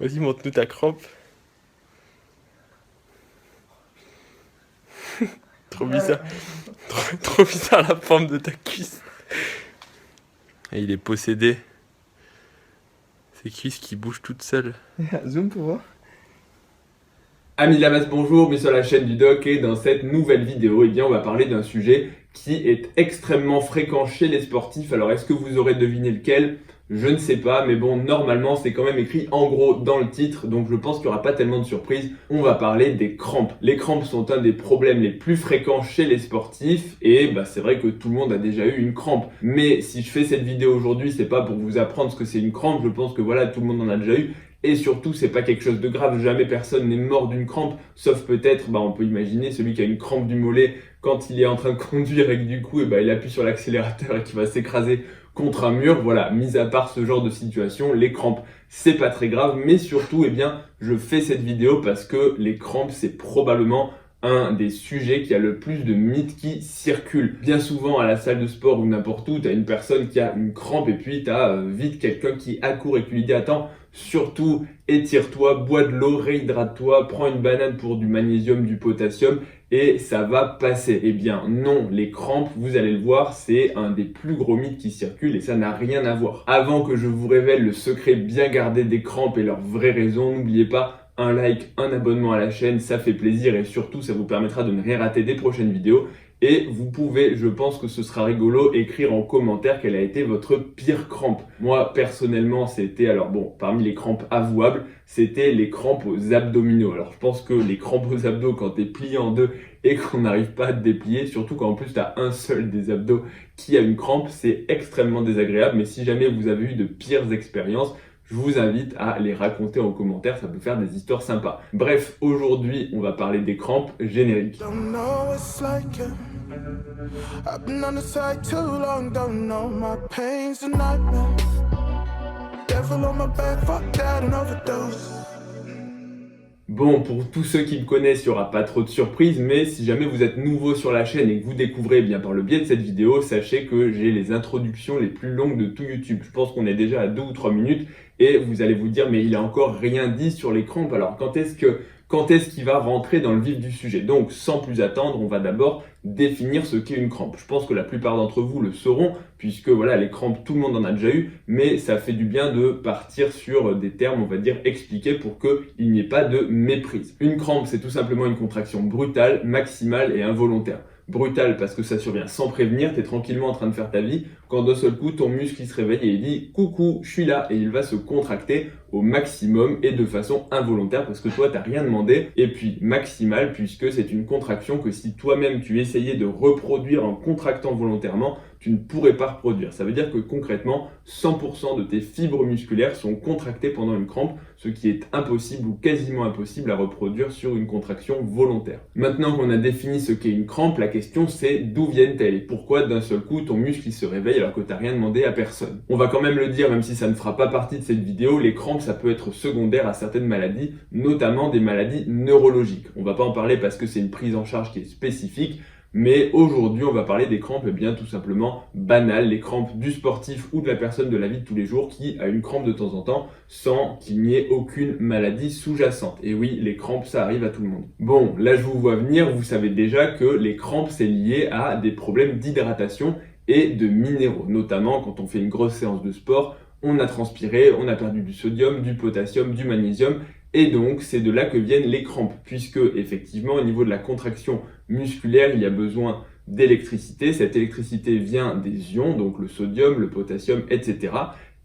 Vas-y, montre-nous ta crampe. Trop bizarre. Trop bizarre la forme de ta cuisse. Et il est possédé. Ses cuisses qui bougent toutes seules. Zoom pour voir. Amis de la masse, bonjour, bienvenue sur la chaîne du Doc et dans cette nouvelle vidéo, on va parler d'un sujet qui est extrêmement fréquent chez les sportifs. Alors est-ce que vous aurez deviné lequel? Je ne sais pas, mais bon, normalement c'est quand même écrit en gros dans le titre, donc je pense qu'il n'y aura pas tellement de surprises. On va parler des crampes. Les crampes sont un des problèmes les plus fréquents chez les sportifs et c'est vrai que tout le monde a déjà eu une crampe. Mais si je fais cette vidéo aujourd'hui, c'est pas pour vous apprendre ce que c'est une crampe, je pense que voilà, tout le monde en a déjà eu. Et surtout, c'est pas quelque chose de grave, jamais personne n'est mort d'une crampe, sauf peut-être, on peut imaginer celui qui a une crampe du mollet quand il est en train de conduire et que du coup, il appuie sur l'accélérateur et qu'il va s'écraser contre un mur. Voilà, mis à part ce genre de situation, les crampes, c'est pas très grave, mais surtout, je fais cette vidéo parce que les crampes, c'est probablement un des sujets qui a le plus de mythes qui circulent. Bien souvent à la salle de sport ou n'importe où, tu as une personne qui a une crampe et puis tu as vite quelqu'un qui accourt et qui lui dit « Attends, surtout étire-toi, bois de l'eau, réhydrate-toi, prends une banane pour du magnésium, du potassium et ça va passer ». Eh bien non, les crampes, vous allez le voir, c'est un des plus gros mythes qui circulent et ça n'a rien à voir. Avant que je vous révèle le secret bien gardé des crampes et leurs vraies raisons, n'oubliez pas un like, un abonnement à la chaîne, ça fait plaisir et surtout ça vous permettra de ne rien rater des prochaines vidéos. Et vous pouvez, je pense que ce sera rigolo, écrire en commentaire quelle a été votre pire crampe. Moi, personnellement, c'était, parmi les crampes avouables, c'était les crampes aux abdominaux. Alors, je pense que les crampes aux abdos, quand t'es plié en deux et qu'on n'arrive pas à te déplier, surtout quand en plus t'as un seul des abdos qui a une crampe, c'est extrêmement désagréable. Mais si jamais vous avez eu de pires expériences, je vous invite à les raconter en commentaire, ça peut faire des histoires sympas. Bref, aujourd'hui, on va parler des crampes génériques. I've been on the side too long, don't know my pain's a nightmare. Devil on my back, fuck that, an overdose. Bon, pour tous ceux qui me connaissent, il n'y aura pas trop de surprises, mais si jamais vous êtes nouveau sur la chaîne et que vous découvrez par le biais de cette vidéo, sachez que j'ai les introductions les plus longues de tout YouTube. Je pense qu'on est déjà à 2 ou 3 minutes et vous allez vous dire, mais il a encore rien dit sur les crampes, alors quand est-ce qu'il va rentrer dans le vif du sujet? Donc, sans plus attendre, on va d'abord définir ce qu'est une crampe. Je pense que la plupart d'entre vous le sauront, puisque les crampes, tout le monde en a déjà eu, mais ça fait du bien de partir sur des termes, on va dire, expliqués pour qu'il n'y ait pas de méprise. Une crampe, c'est tout simplement une contraction brutale, maximale et involontaire. Brutale parce que ça survient sans prévenir, tu es tranquillement en train de faire ta vie, quand d'un seul coup ton muscle il se réveille et il dit « Coucou, je suis là » et il va se contracter au maximum et de façon involontaire parce que toi t'as rien demandé. Et puis maximale puisque c'est une contraction que si toi-même tu essayais de reproduire en contractant volontairement, tu ne pourrais pas reproduire. Ça veut dire que concrètement, 100% de tes fibres musculaires sont contractées pendant une crampe, ce qui est impossible ou quasiment impossible à reproduire sur une contraction volontaire. Maintenant qu'on a défini ce qu'est une crampe, la question c'est d'où viennent-elles et pourquoi d'un seul coup ton muscle il se réveille alors que tu n'as rien demandé à personne. On va quand même le dire, même si ça ne fera pas partie de cette vidéo, les crampes ça peut être secondaire à certaines maladies, notamment des maladies neurologiques. On va pas en parler parce que c'est une prise en charge qui est spécifique, mais aujourd'hui, on va parler des crampes tout simplement banales, les crampes du sportif ou de la personne de la vie de tous les jours qui a une crampe de temps en temps sans qu'il n'y ait aucune maladie sous-jacente. Et oui, les crampes, ça arrive à tout le monde. Bon, là je vous vois venir, vous savez déjà que les crampes, c'est lié à des problèmes d'hydratation et de minéraux, notamment quand on fait une grosse séance de sport, on a transpiré, on a perdu du sodium, du potassium, du magnésium, et donc c'est de là que viennent les crampes, puisque effectivement au niveau de la contraction musculaire, il y a besoin d'électricité. Cette électricité vient des ions, donc le sodium, le potassium, etc.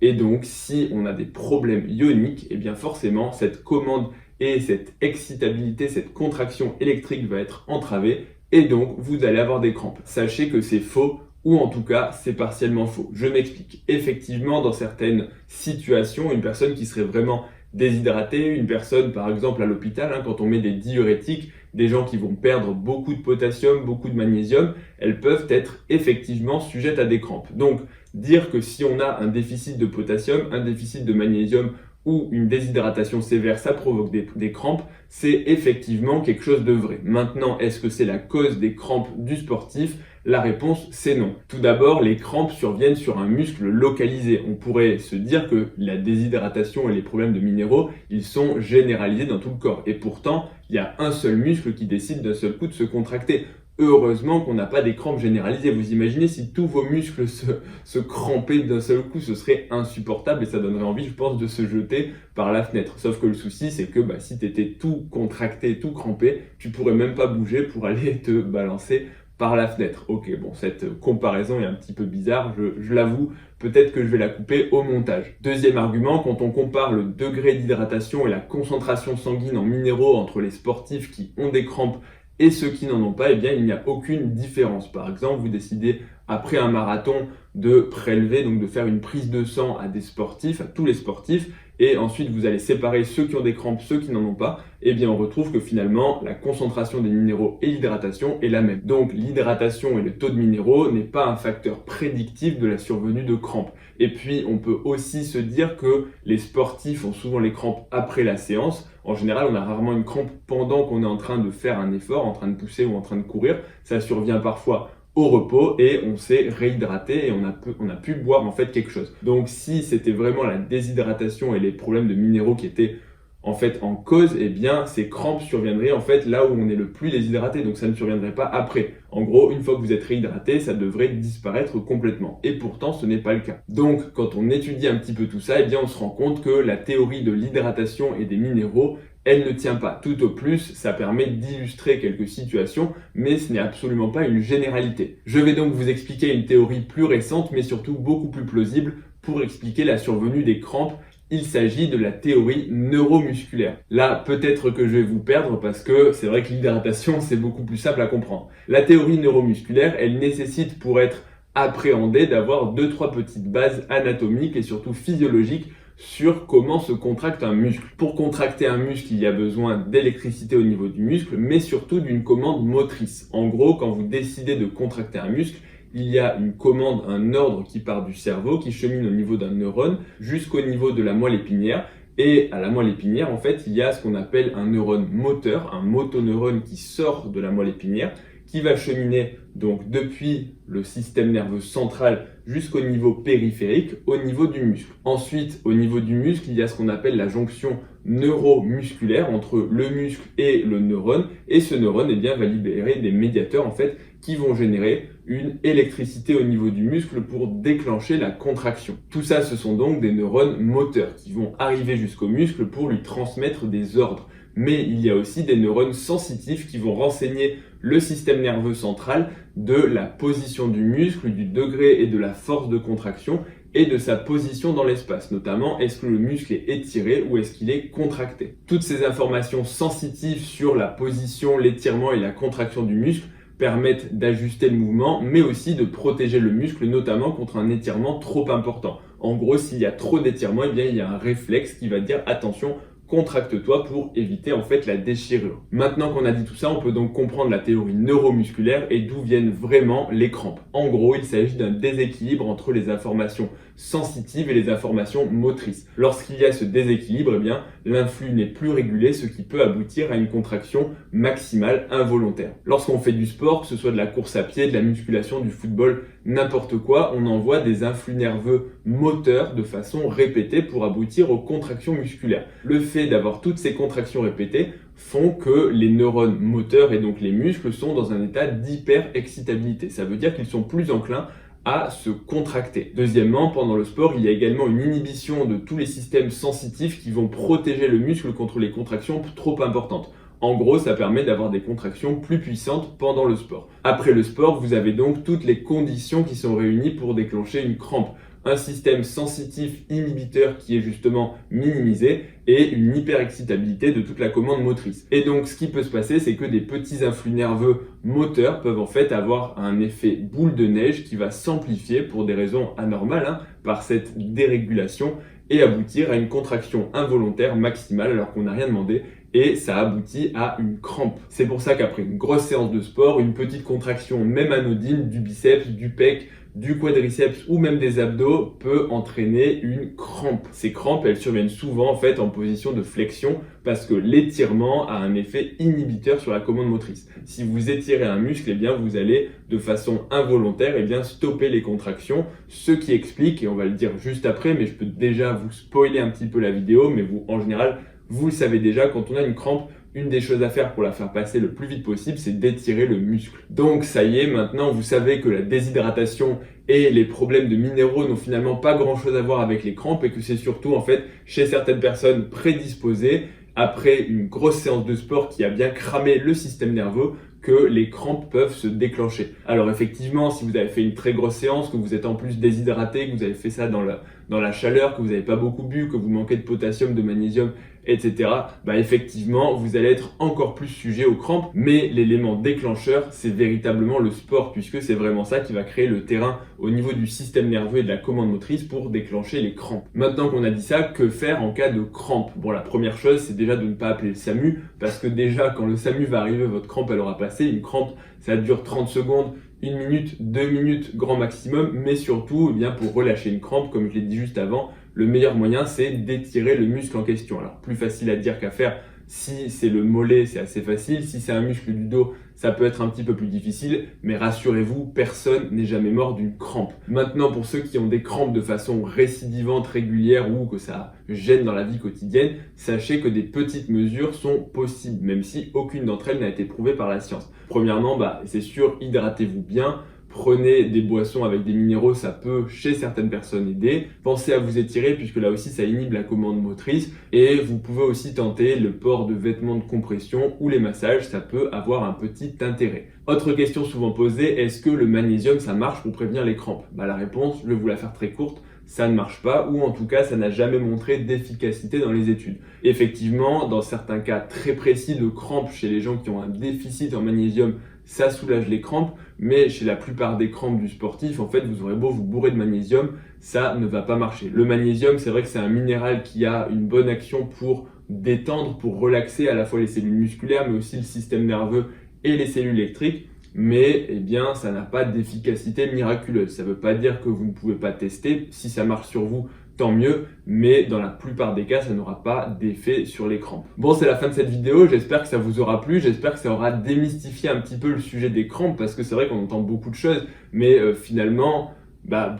Et donc si on a des problèmes ioniques, et bien forcément cette commande et cette excitabilité, cette contraction électrique va être entravée, et donc vous allez avoir des crampes. Sachez que c'est faux, ou en tout cas, c'est partiellement faux. Je m'explique. Effectivement, dans certaines situations, une personne qui serait vraiment déshydratée, une personne par exemple à l'hôpital, quand on met des diurétiques, des gens qui vont perdre beaucoup de potassium, beaucoup de magnésium, elles peuvent être effectivement sujettes à des crampes. Donc, dire que si on a un déficit de potassium, un déficit de magnésium ou une déshydratation sévère, ça provoque des crampes, c'est effectivement quelque chose de vrai. Maintenant, est-ce que c'est la cause des crampes du sportif? La réponse, c'est non. Tout d'abord, les crampes surviennent sur un muscle localisé. On pourrait se dire que la déshydratation et les problèmes de minéraux, ils sont généralisés dans tout le corps. Et pourtant, il y a un seul muscle qui décide d'un seul coup de se contracter. Heureusement qu'on n'a pas des crampes généralisées. Vous imaginez si tous vos muscles se crampaient d'un seul coup, ce serait insupportable et ça donnerait envie, je pense, de se jeter par la fenêtre. Sauf que le souci, c'est que si tu étais tout contracté, tout crampé, tu pourrais même pas bouger pour aller te balancer par la fenêtre. Ok, bon, cette comparaison est un petit peu bizarre, je l'avoue, peut-être que je vais la couper au montage. Deuxième argument, quand on compare le degré d'hydratation et la concentration sanguine en minéraux entre les sportifs qui ont des crampes et ceux qui n'en ont pas, eh bien, il n'y a aucune différence. Par exemple, vous décidez, après un marathon, de prélever, donc de faire une prise de sang à des sportifs, à tous les sportifs, et ensuite vous allez séparer ceux qui ont des crampes, ceux qui n'en ont pas, eh bien on retrouve que finalement la concentration des minéraux et l'hydratation est la même. Donc l'hydratation et le taux de minéraux n'est pas un facteur prédictif de la survenue de crampes. Et puis on peut aussi se dire que les sportifs ont souvent les crampes après la séance. En général, on a rarement une crampe pendant qu'on est en train de faire un effort, en train de pousser ou en train de courir. Ça survient parfois au repos et on s'est réhydraté et on a pu boire en fait quelque chose. Donc si c'était vraiment la déshydratation et les problèmes de minéraux qui étaient en fait en cause, eh bien ces crampes surviendraient en fait là où on est le plus déshydraté, donc ça ne surviendrait pas après. En gros, une fois que vous êtes réhydraté, ça devrait disparaître complètement. Et pourtant, ce n'est pas le cas. Donc, quand on étudie un petit peu tout ça, eh bien on se rend compte que la théorie de l'hydratation et des minéraux, elle ne tient pas. Tout au plus, ça permet d'illustrer quelques situations, mais ce n'est absolument pas une généralité. Je vais donc vous expliquer une théorie plus récente, mais surtout beaucoup plus plausible, pour expliquer la survenue des crampes. Il s'agit de la théorie neuromusculaire. Là, peut-être que je vais vous perdre parce que c'est vrai que l'hydratation, c'est beaucoup plus simple à comprendre. La théorie neuromusculaire, elle nécessite pour être appréhendée d'avoir 2-3 petites bases anatomiques et surtout physiologiques sur comment se contracte un muscle. Pour contracter un muscle, il y a besoin d'électricité au niveau du muscle, mais surtout d'une commande motrice. En gros, quand vous décidez de contracter un muscle, il y a une commande, un ordre qui part du cerveau, qui chemine au niveau d'un neurone jusqu'au niveau de la moelle épinière. Et à la moelle épinière, en fait, il y a ce qu'on appelle un neurone moteur, un motoneurone qui sort de la moelle épinière, qui va cheminer donc depuis le système nerveux central jusqu'au niveau périphérique, au niveau du muscle. Ensuite, au niveau du muscle, il y a ce qu'on appelle la jonction neuromusculaire entre le muscle et le neurone. Et ce neurone, eh bien, va libérer des médiateurs, en fait, qui vont générer une électricité au niveau du muscle pour déclencher la contraction. Tout ça, ce sont donc des neurones moteurs qui vont arriver jusqu'au muscle pour lui transmettre des ordres. Mais il y a aussi des neurones sensitifs qui vont renseigner le système nerveux central de la position du muscle, du degré et de la force de contraction et de sa position dans l'espace, notamment est-ce que le muscle est étiré ou est-ce qu'il est contracté. Toutes ces informations sensitives sur la position, l'étirement et la contraction du muscle permettent d'ajuster le mouvement, mais aussi de protéger le muscle, notamment contre un étirement trop important. En gros, s'il y a trop d'étirement, eh bien, il y a un réflexe qui va dire attention, contracte-toi pour éviter en fait la déchirure. Maintenant qu'on a dit tout ça, on peut donc comprendre la théorie neuromusculaire et d'où viennent vraiment les crampes. En gros, il s'agit d'un déséquilibre entre les informations sensitives et les informations motrices. Lorsqu'il y a ce déséquilibre, eh bien, l'influx n'est plus régulé, ce qui peut aboutir à une contraction maximale involontaire. Lorsqu'on fait du sport, que ce soit de la course à pied, de la musculation, du football, n'importe quoi, on envoie des influx nerveux moteurs de façon répétée pour aboutir aux contractions musculaires. Le fait d'avoir toutes ces contractions répétées font que les neurones moteurs et donc les muscles sont dans un état d'hyper-excitabilité. Ça veut dire qu'ils sont plus enclins à se contracter. Deuxièmement, pendant le sport, il y a également une inhibition de tous les systèmes sensitifs qui vont protéger le muscle contre les contractions trop importantes. En gros, ça permet d'avoir des contractions plus puissantes pendant le sport. Après le sport, vous avez donc toutes les conditions qui sont réunies pour déclencher une crampe. Un système sensitif inhibiteur qui est justement minimisé et une hyperexcitabilité de toute la commande motrice. Et donc ce qui peut se passer, c'est que des petits influx nerveux moteurs peuvent en fait avoir un effet boule de neige qui va s'amplifier pour des raisons anormales par cette dérégulation et aboutir à une contraction involontaire maximale alors qu'on n'a rien demandé et ça aboutit à une crampe. C'est pour ça qu'après une grosse séance de sport, une petite contraction même anodine du biceps, du pec, du quadriceps ou même des abdos peut entraîner une crampe. Ces crampes, elles surviennent souvent en fait en position de flexion parce que l'étirement a un effet inhibiteur sur la commande motrice. Si vous étirez un muscle, eh bien vous allez de façon involontaire stopper les contractions, ce qui explique, et on va le dire juste après, mais je peux déjà vous spoiler un petit peu la vidéo, mais vous en général, vous le savez déjà, quand on a une crampe, une des choses à faire pour la faire passer le plus vite possible, c'est d'étirer le muscle. Donc ça y est, maintenant vous savez que la déshydratation et les problèmes de minéraux n'ont finalement pas grand chose à voir avec les crampes et que c'est surtout en fait chez certaines personnes prédisposées après une grosse séance de sport qui a bien cramé le système nerveux que les crampes peuvent se déclencher. Alors effectivement, si vous avez fait une très grosse séance, que vous êtes en plus déshydraté, que vous avez fait ça dans la chaleur, que vous n'avez pas beaucoup bu, que vous manquez de potassium, de magnésium, etc. Effectivement, vous allez être encore plus sujet aux crampes. Mais l'élément déclencheur, c'est véritablement le sport, puisque c'est vraiment ça qui va créer le terrain au niveau du système nerveux et de la commande motrice pour déclencher les crampes. Maintenant qu'on a dit ça, que faire en cas de crampes? Bon, la première chose, c'est déjà de ne pas appeler le SAMU, parce que déjà, quand le SAMU va arriver, votre crampe, elle aura passé. Une crampe, ça dure 30 secondes, 1 minute, 2 minutes, grand maximum, mais surtout, pour relâcher une crampe, comme je l'ai dit juste avant, le meilleur moyen, c'est d'étirer le muscle en question. Alors, plus facile à dire qu'à faire. Si c'est le mollet, c'est assez facile. Si c'est un muscle du dos, ça peut être un petit peu plus difficile. Mais rassurez-vous, personne n'est jamais mort d'une crampe. Maintenant, pour ceux qui ont des crampes de façon récidivante, régulière ou que ça gêne dans la vie quotidienne, sachez que des petites mesures sont possibles, même si aucune d'entre elles n'a été prouvée par la science. Premièrement, c'est sûr, hydratez-vous bien. Prenez des boissons avec des minéraux, ça peut chez certaines personnes aider. Pensez à vous étirer puisque là aussi ça inhibe la commande motrice. Et vous pouvez aussi tenter le port de vêtements de compression ou les massages, ça peut avoir un petit intérêt. Autre question souvent posée, est-ce que le magnésium ça marche pour prévenir les crampes? La réponse, je vais vous la faire très courte, ça ne marche pas, ou en tout cas ça n'a jamais montré d'efficacité dans les études. Effectivement, dans certains cas très précis de crampes chez les gens qui ont un déficit en magnésium, ça soulage les crampes, mais chez la plupart des crampes du sportif, en fait, vous aurez beau vous bourrer de magnésium, ça ne va pas marcher. Le magnésium, c'est vrai que c'est un minéral qui a une bonne action pour détendre, pour relaxer à la fois les cellules musculaires, mais aussi le système nerveux et les cellules électriques. Mais ça n'a pas d'efficacité miraculeuse. Ça ne veut pas dire que vous ne pouvez pas tester. Si ça marche sur vous, tant mieux, mais dans la plupart des cas, ça n'aura pas d'effet sur les crampes. Bon, c'est la fin de cette vidéo, j'espère que ça vous aura plu, j'espère que ça aura démystifié un petit peu le sujet des crampes, parce que c'est vrai qu'on entend beaucoup de choses, mais finalement,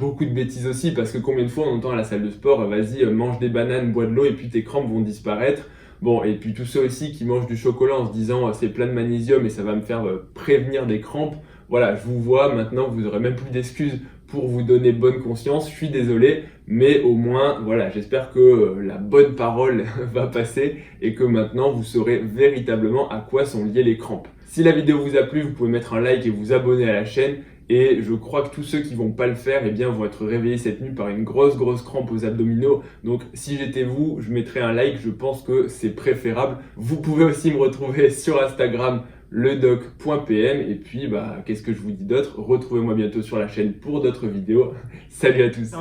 beaucoup de bêtises aussi, parce que combien de fois on entend à la salle de sport, vas-y, mange des bananes, bois de l'eau, et puis tes crampes vont disparaître. Bon, et puis tous ceux aussi qui mangent du chocolat en se disant c'est plein de magnésium et ça va me faire prévenir des crampes. Voilà, je vous vois, maintenant vous n'aurez même plus d'excuses pour vous donner bonne conscience, je suis désolé, mais au moins, voilà, j'espère que la bonne parole va passer et que maintenant vous saurez véritablement à quoi sont liées les crampes. Si la vidéo vous a plu, vous pouvez mettre un like et vous abonner à la chaîne. Et je crois que tous ceux qui vont pas le faire, vont être réveillés cette nuit par une grosse crampe aux abdominaux. Donc si j'étais vous, je mettrais un like, je pense que c'est préférable. Vous pouvez aussi me retrouver sur Instagram, ledoc.pm. Et puis, qu'est-ce que je vous dis d'autre? Retrouvez-moi bientôt sur la chaîne pour d'autres vidéos. Salut à tous!